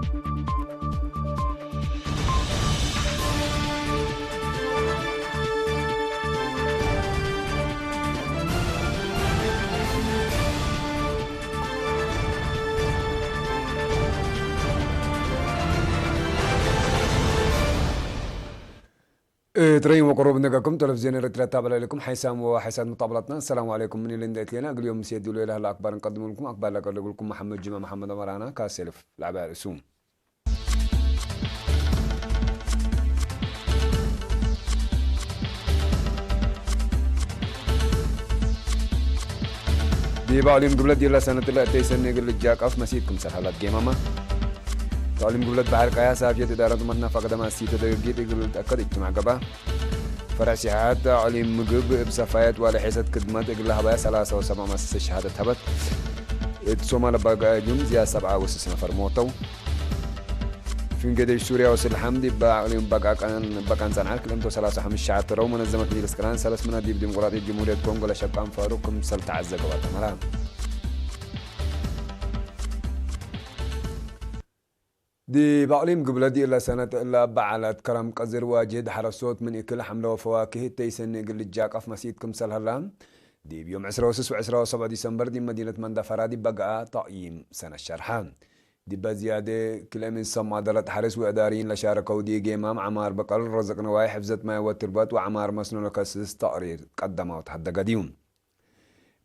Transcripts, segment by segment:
ترين وقروب نقاكم تلفزيون ريترا تابع لكم حيسام وحيسات مطابلتنا. السلام عليكم من اللي نديت لنا اليوم سيدوا له الاكبر نقدم لكم اخبار لكم محمد جمعه محمد مرانا كاسلف لعبه رسوم دي بعلم قبل دي سنه لا تيسن يقول الجاك اف مسيدكم سهلات جيماما تعلم قبل بحر قياس افيت اداره منا فقد ما سيته دقيقه يقول تاكد اجتماع قبا فرع سياحات علم مقب بصفايات ولا حيث كدمات اقلها بها 3 و7 مؤسسة شهادة هبت الصومال بقى جم زي 7 و6 نفر موتوا في قديش سوريا وسل الحمد علم بقى كان صنعاء كلمته 5 شعات رو منظمة مجلس كران 3 من ديب ديمقراطية جمهورية كونغو لشبكان فاروق سلت عزة قوات مرام دي بعلم قبل دي إلا سنة إلا بعلت كرم قزر واجد حرصوت من إكل حملة وفواكه تيسن يقل الجاك أف مسيدكم سلهلام دي بيوم 10 و7 ديسمبر دي مدينة مندفرة دي بقى طقيم سنة الشرحان دي بزيادة كل من سمع دلت حرس وإداريين لشاركوا دي جيمام عمار بقل رزق نواي حفظت ما والتربات وعمار مسنون كسس تقرير قدموا وتحدى قديم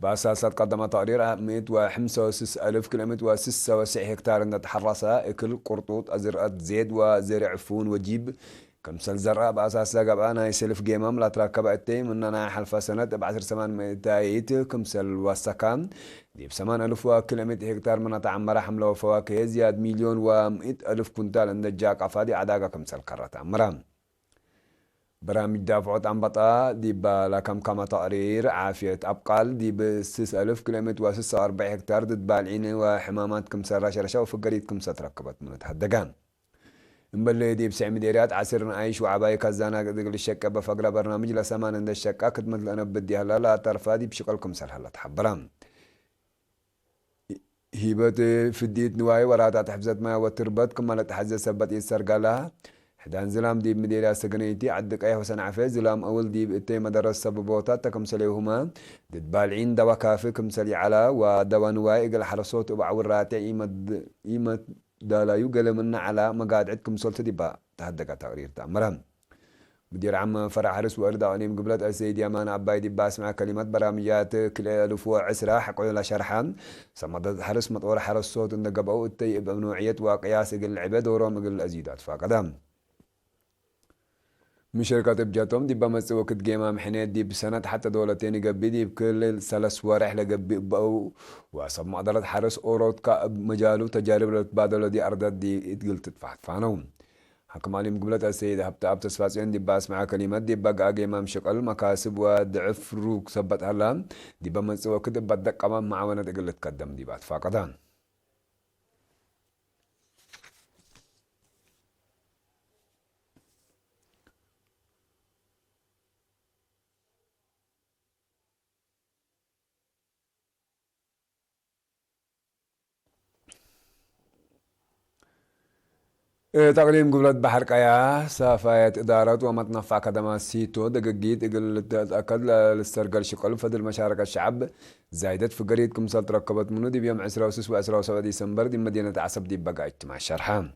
بأساسات قدم تقرير 165,000 كيلومتر و96 هكتار ان تحرسها اكل قرطوط ازرقات زيد وزرع عفون وجيب كمسل زرع بأساس قبانا يسلف جيمام لا تركب التيم اننا حلفة سنة بعشر 800 كمسل وسكان دي ب8,000 كيلومتر هكتار من تعمر حملة وفواكه زياد 1,100,000 كنتال عند الجاك افادي عداقة كمسل كرة عمران برامج دافعات عن بطا دي لكم كما تقرير عافية أبقال دي ب6,000 كيلومتر و46 هكتار ضد بالعين وحمامات كمسة رشرشة وفقريت كمسة تركبت من تحدقان مبلي دي ب9 مديريات عسر عايش وعباية كزانا دقل الشكة بفقرة برنامج لسمان عند الشكة كدمت لأنا بدي هلا لا ترفا دي بشكل كمسة هلا تحبرام هيبت في الديت نواي وراتات حفظت ما وتربط كما لتحزة سبت يسرقالها حدان زلام دي مديرة سجنيتي عدك أيه حسن عفيز زلام أول دي بإتي مدرسة سببوتات تكمسليهما دد بالعين دوا كافي كمسلي على ودوا نواي إقل حرصوت وبعور راتي إيمة دالا يقل من على مقاد عدكم سلطة دي با تهدك تقرير تأمرهم مدير عام فرع حرس وأرضا ونيم قبلت السيد يمان عباي دي باسمع كلمات برامجات كل ألفوا عسرة حقوا لا شرحان صمد حرس مطور حرس صوت إن قبعوا التي بمنوعية وقياس إقل العباد ورام إقل الأزيدات فقدام من شركات بجاتهم دي بمس وقت جيمة محنيت دي بسنة حتى دولتين يقبي دي بكل 3 ورح لقبي بقوا وصب مقدرة حرس أوروت كمجالو تجارب لتبادل دي أرضات دي اتقل تدفع فانهم حكم عليهم قبلت السيد هبتا تسفاسيون دي باس مع كلمات دي بقى جيمة مشقل مكاسب وضعف روك سبت هلام دي بمس وقت بدك كمان معاونة تقل تقدم دي بعد فاقدان تقليم قبلت بحر قيا سافايات إدارات ومتنفع خدمات سيتو دقيقيت إقل تأكد للسرقل شقل فضل مشاركة الشعب زايدت في قريتكم سلط ركبت منو دي بيوم 10 و7 ديسمبر دي مدينة عصب دي بقى اجتماع الشرحان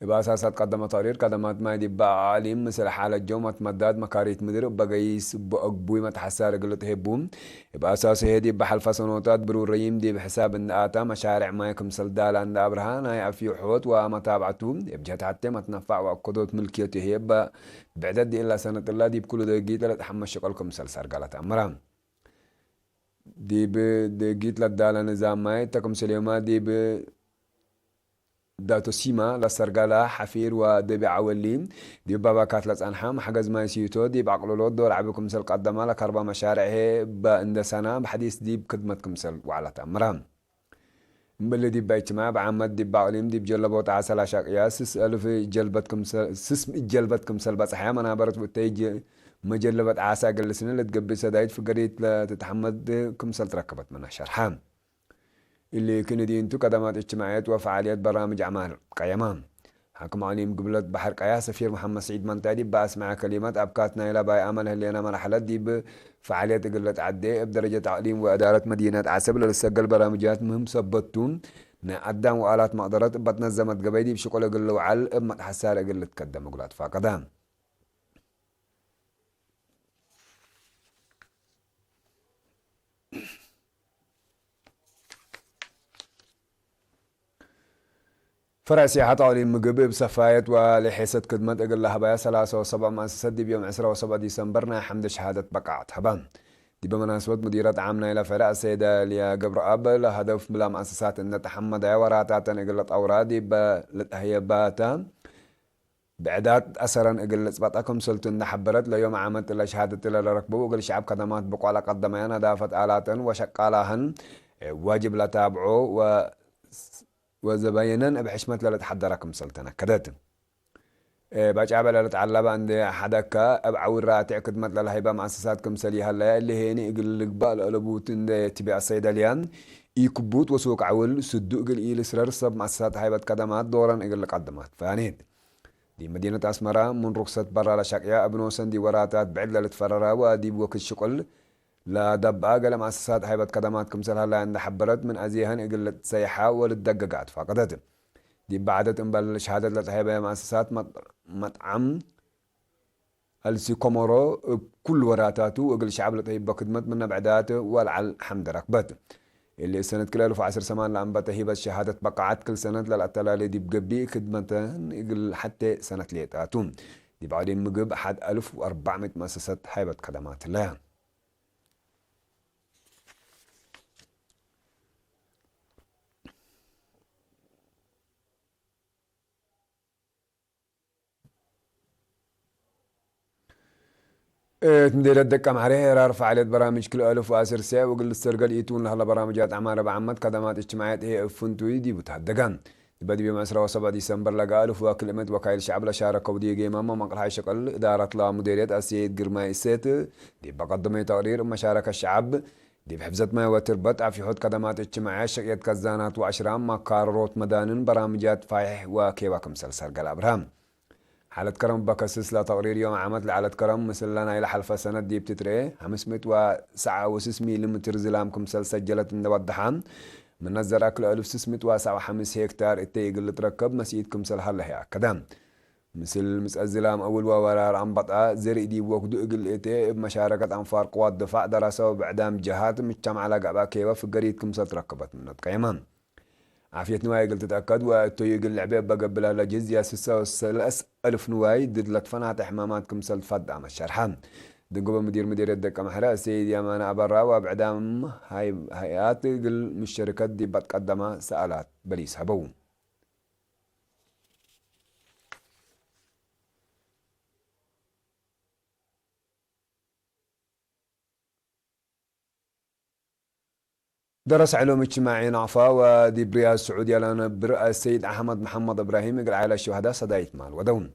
بأساسات قدم تقرير قدمات ما دي بقى عالم مثل حالة جومة مداد مكاريت مدير بقيس بوي متحسار قلت هبوم بأساس هدي بحل سنوات برو ريم دي بحساب ان آتا مشارع ما يكم سلدال عند أبرهان هاي عفي حوت ومتابعتهم بجهة حتى متنفع وقدوت ملكيته هي بعدد دي إلا سنة الله دي بكل دقيقة لتحمل شغلكم سلسار قالت أمران دي بدقيقة لدالة نظام ما يتكم سليوما دي داتو سيما لسرقالة حفير ودبي عولين دي بابا كاتلت أنحام حجز ما يسيوتو دي بعقلولود دور عبكم سل قدما لك 4 مشاريع هي بإند سنة بحديث دي بخدمتكم سل وعلى تأمران مبلي دي باجتماع بعمد دي بعلم دي بجلبوت عسل عشاق ياسس ألف جلبتكم سل سسم جلبتكم سل بس أحيانا أنا برت بتيجي مجلبت عسى قل سنة اللي تقبل سدايد في قريت لتتحمد كم سل تركبت منها شرحان اللي كندي انتو كدمات اجتماعيات وفعاليات برامج أعمال قيمام حكم عليهم قبلت بحر قيا سفير محمد سعيد منتادي بأسمع كلمات أبكاتنا إلى باي أمل اللي مرحلة دي بفعاليات قلت عدي بدرجة تعليم وإدارة مدينة عسب للسجل برامجات مهم سبتون قدام وآلات مقدرات بتنظمت قبيدي بشكل قل وعل اما حسار قل تقدم قلت فقدام فرع سياحة طاولين مقبل بسفاية ولحيسة خدمة اقل لها بيا 3 و7 مؤسسات دي بيوم 10 و7 ديسمبرنا حمد شهادة بقعت هبان دي بمناسبة مديرة عامة إلى فرع السيدة ليا قبر أب لهدف بلا مؤسسات إن تحمد وراتات قلت أورادي هي باتا بعدات أسرا قل سباتكم سلطن حبرت ليوم عامت إلى شهادة إلى ركبه وقل شعب خدمات بقوا على قدميان دافت آلاتن وشقالهن واجب لا تابعوا وزباينن بحشمة لا تحضركم سلطنة كدت باج عبل لا تعلب عند حدك ابعور راتع خدمت لا هيبه مؤسساتكم سليها لا اللي هيني يقل قبال قلبوتن تبع الصيدليان يكبوت وسوق عول صدق قل إيل سرر سب مؤسسات هيبه خدمات دورا يقل قدمات فانيت دي مدينة أسمرة من رخصة برا لشقيا ابنو سندي وراتات بعد لتفررا ودي بوك الشقل لا دبا قال مؤسسات هيبة خدمات كمسلها لا عند حبرت من أزيهن يقل سيحة وللدققات فقدت دي بعدت انبل شهادة لتهيبة مؤسسات مطعم السي كومورو كل وراتاتو وقل شعب لتهيبة خدمت من بعداته والعل حمد ركبت اللي سنة كل 1010 سمان لأنبته هيبة شهادة بقعات كل سنة للأتلالي دي بقبي خدمتهن يقل حتى سنة ليتاتون دي بعدين مقب حد 1400 مؤسسات هيبة خدمات لها تندير الدكة معريه رفع عليه برامج كل ألف وأسر ساعة وقل السرقل يتون لها برامجات أعمال بعمد خدمات اجتماعيات هي فنتوي دي بتهدقان بدي بما 10 و7 ديسمبر لقى ألف وكلمة وكايل شعب لشارك ودي جيمة مقلها شكل إدارة لا مديرية أسيد قرماء السيت دي بقدم تقرير مشاركة الشعب دي بحفظت ما وتربط في حد خدمات اجتماعية شقيت كزانات وعشرام مقارورات مدانن برامجات فايح وكيواكم سلسل قال أبراهام حالة كرم بكسس لا تقرير يوم عمد لحالة كرم مثل لنا إلى حلفة سنة دي بتتري 509 ملم زلامكم سجلت من الدحام من نزر أكل 1605 هكتار التيق اللي تركب مسيدكم سلها هي كدام مثل الزلام أول وورار عم بطأ زرق دي وقدو إقل إتي بمشاركة أنفار قوات دفاع دراسة وبعدام جهات مجتمع على قبا كيوا في قريتكم ستركبت من القيمان عافية نواي قلت تأكد وتويق اللعبة بقبلها لجزية 6000 نواي ضد لطفنات حماماتكم سلفد عم الشرحان دقوا مدير الدكة محرا سيد يامان أبرا وبعدام هيئات المشتركات دي بتقدمها سألات بليس هبو درس علوم اجتماعي نعفا ودي برياز السعودية لنا برئة السيد أحمد محمد إبراهيم يقول عائلة الشهداء صدايت مال ودون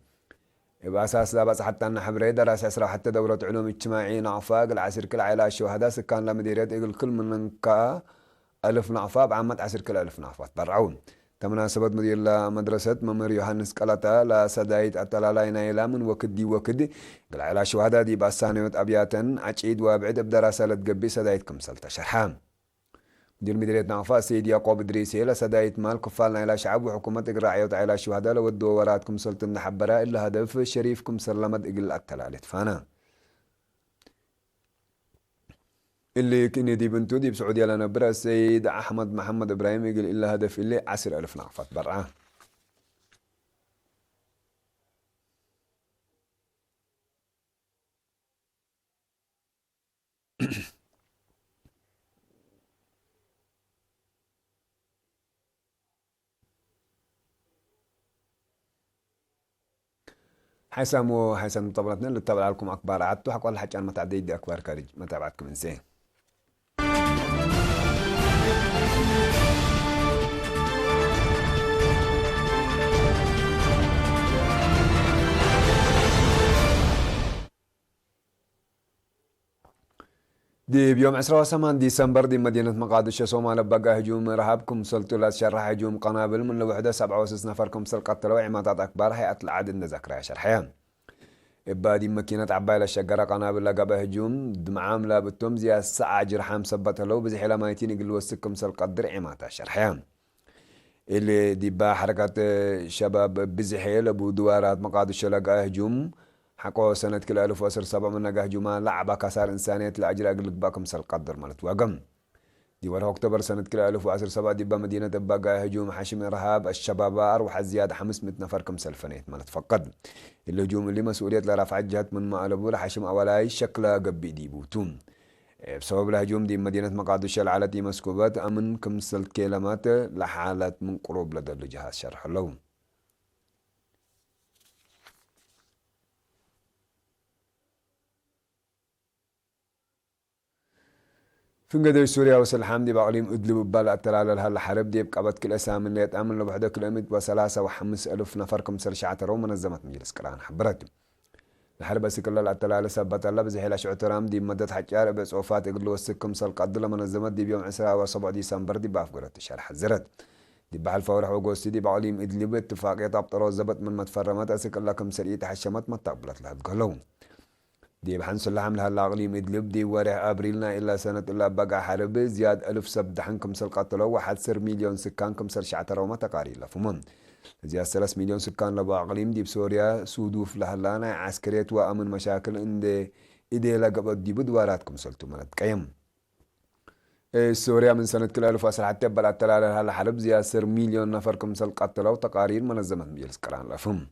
يبقى أساس لا بس حتى أن حبري درس أسرع حتى دورة علوم اجتماعي نعفا قل عسير كل عائلة الشهداء سكان لا مديريات يقول كل من كا 1000 نعفا بعمد عسير كل 1000 نعفا تبرعون تمناسبة مدير لمدرسة ممر يوحنس قلتا لا سدايت أتلالاينا إلى من وكدي وكدي قل عائلة الشهداء دي بأسانيوت أبياتا عجيد وابعد بدراسة لتقبي سدايت كمسل تشرحام مدير مديرية نعفاء سيد يعقوب إدريسي لسداية مال كفالنا إلى شعب وحكومة إقراعية إلى الشهداء لودوا وراتكم سلطة من حبراء إلا هدف شريفكم سلمت إقل التلالت فانا اللي كني دي بنتو دي بسعودية لنا برا السيد أحمد محمد إبراهيم يقول إلا هدف اللي 10,000 نعفات برعاه حيسمو طبلتنا اللي تتابع لكم أكبر عدتو حقوا الحاج أنا ما تعدي دي أكبر كارج ما تابعتكم إنسان دي بيوم 28 ديسمبر دي مدينة مقادشة صومال بقى هجوم إرهابكم سلطلات شرح هجوم قنابل من الوحدة 67 نفركم سل قتلوا عمادات أكبر هيئة العدد نذكرها شرحيان إبادي ماكينة عباية الشجرة قنابل لقى هجوم دمعام لابتهم زي الساعة جرحام سبتها لو بزي حلا مايتين يقلوا السكم سل قدر عمادات شرحيان اللي دي با حركات شباب بزحيل أبو دوارات مقادشة لقى هجوم حقو سنة كل 1007 من نجاح جمال لعبة كسار إنسانية لأجل أقل باكم سل قدر مالت وقم دي ورا أكتوبر سنة كل 1017 دي بمدينة بقى هجوم حشم إرهاب الشباب أروح زيادة 500 نفر كم سلفنيت مالت فقد الهجوم اللي مسؤولية لرفع جهة من مقلبو لحشم أولاي شكله قبي دي بوتوم بسبب الهجوم دي مدينة مقادشة العالتي مسكوبات أمن كم سل كيلومات لحالات من قروب لدى الجهاز شرح لهم فنقدر سوريا وصل حمدي بعليم ادلب ببال التلال هلا حرب دي بقبت كل اسام اللي يتامن له بحده كيلومتر وثلاثة وخمس الف نفر كم سر شعتر ومنظمت مجلس كلان حبرت الحرب سكلا التلال سبت الله بزي حلا شعترام دي مدت حجار بصوفات يقولوا وسكم سل قدل منظمت دي بيوم 10 ديسمبر دي بافقرت الشرح زرت دي بحال فورح وغوستي دي بعليم ادلب اتفاقيه طبطرو زبط من متفرمات اسكلا كم سريه تحشمت ما تقبلت لها تقولون دي بحنس الله عملها الأقليم إدلب دي ورع أبريلنا إلا سنة إلا بقى حرب زياد ألف سب دحنكم سل قتلوا واحد سر مليون سكانكم سر شعتر وما تقاري لفمن زياد 3 مليون سكان لبا أقليم دي بسوريا سودوف لهلانا عسكريت وأمن مشاكل إن إيدي لقبت دي بدواراتكم سلتو ملت قيم سوريا من سنة كل ألف أسر حتى بلا تلالة هلا حرب زياد سر مليون نفركم سل قتلوا تقارير منظمة مجلس كران لفهم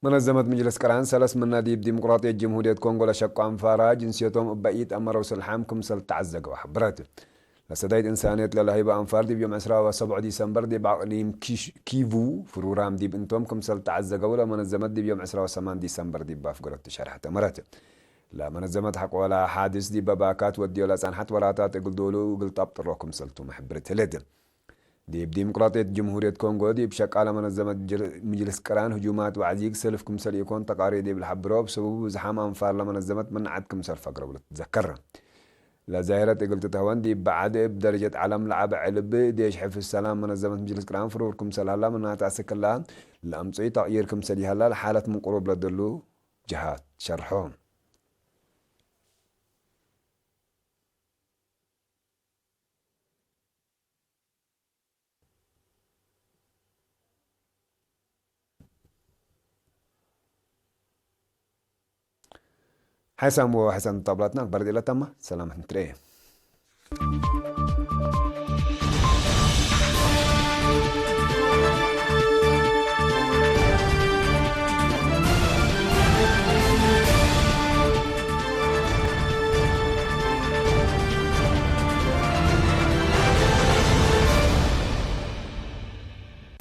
منظمة مجلس كران سلس من نادي ديمقراطية جمهورية كونغو لشقوا أنفارا جنسيتهم بقيت أمروا سلحامكم سل تعزقوا حبرات لسدايد إنسانية للهيبة أنفار دي بيوم 7 ديسمبر دي بعقليم كيفو فرورام دي بنتومكم سل تعزقوا لا منظمة دي بيوم 8 ديسمبر دي بافقرة تشارح تمرات لا منظمة حق ولا حادث دي بباكات ودي ولا سانحات وراتات يقول دولو وقلت أبطركم سلتو محبرة هلده دي بديمقراطية جمهورية كونغو دي بشكل على منظمة مجلس كران هجومات وعزيق سلفكم سل يكون تقارير دي بالحبرو بسبب زحام أنفار لمنظمة منعتكم سل فقرة ولا تتذكرها لا ظاهرة قلت تهوان دي بعد بدرجة علم لعب علب ديش حفظ السلام منظمة مجلس كران فروركم سل هلا منها تعسك الله لأمصي تغييركم سل هلا لحالة من قروب لدلو جهات شرحون حسن وحسن طبلتنا برد إلى تمه سلامة نتريه